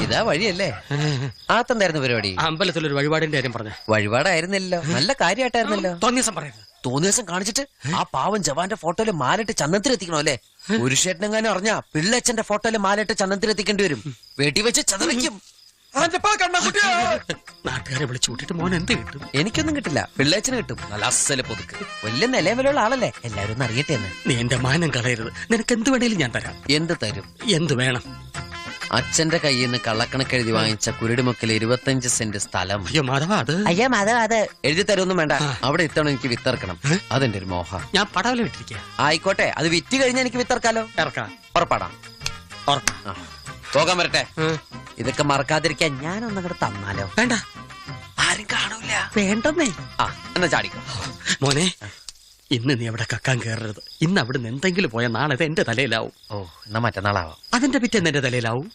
ഇതാ വഴിയല്ലേ? ആത്തെന്തായിരുന്നു പരിപാടി? അമ്പലത്തിലൊരു വഴിപാടിന്റെ കാര്യം പറഞ്ഞു. വഴിപാടായിരുന്നല്ലോ, നല്ല കാര്യമായിട്ടായിരുന്നല്ലോ. തോന്നിയ ദിവസം പറയരുത്. തോന്നിയ ദിവസം കാണിച്ചിട്ട് ആ പാവം ജവാന്റെ ഫോട്ടോയില് മാലിട്ട് ചന്ദനത്തിലെത്തിക്കണോ അല്ലേ? പുരുഷേട്ടനെങ്ങാനും അറിഞ്ഞാ പിള്ളേച്ചന്റെ ഫോട്ടോയില് മാലിട്ട് ചന്ദനത്തിലെത്തിക്കേണ്ടി വരും. വീട്ടിൽ വെച്ച് ചതവയ്ക്കും. നാട്ടുകാരെ വിളിച്ചു കൂട്ടിട്ട് മോൻ എന്ത് കിട്ടും? എനിക്കൊന്നും കിട്ടില്ല, പിള്ളേച്ചന് കിട്ടും. നല്ല അസല് പുതുക്ക്, വലിയ നിലവിലുള്ള ആളല്ലേ, എല്ലാരും ഒന്ന് അറിയട്ടെ എന്ന്. നീ എന്റെ മാനം കളയരുത്. നിനക്ക് എന്ത് വേണേലും ഞാൻ തരാം. എന്ത് തരും? എന്ത് വേണം? അച്ഛന്റെ കയ്യിൽ നിന്ന് കള്ളക്കണക്കെഴുതി വാങ്ങിച്ച കുരുടിമുക്കിൽ 25 സെന്റ് സ്ഥലം. അയ്യോ മാധവ, അത് അയ്യോ മാധവ, അത് എഴുതി തരുമൊന്നും വേണ്ട. അവിടെ ഇത്തവണ എനിക്ക് വിത്തറക്കണം, അതെന്റെ ഒരു മോഹം. ഞാൻ പടവല വിട്ടിരിക്കുക. ആയിക്കോട്ടെ, അത് വിറ്റ് കഴിഞ്ഞാൽ എനിക്ക് വിത്തറക്കാലോ. ഇറക്കാം. ഉറപ്പാടാം. പോകാൻ വരട്ടെ. ഇതൊക്കെ മറക്കാതിരിക്കാൻ ഞാനൊന്നങ്ങോട്ട് തന്നാലോ? വേണ്ട, ആരും കാണൂല. വേണ്ടെന്നേ. എന്നാ ചാടിക്കോ മോനെ. ഇന്ന് നീ അവിടെ കക്കാൻ കയറരുത്. ഇന്ന് അവിടുന്ന് എന്തെങ്കിലും പോയാൽ നാളെ എന്റെ തലയിലാവും. ഓ, എന്നാ മറ്റന്നാളാവാം. അതിന്റെ പിറ്റേന്ന് എന്റെ തലയിലാവും.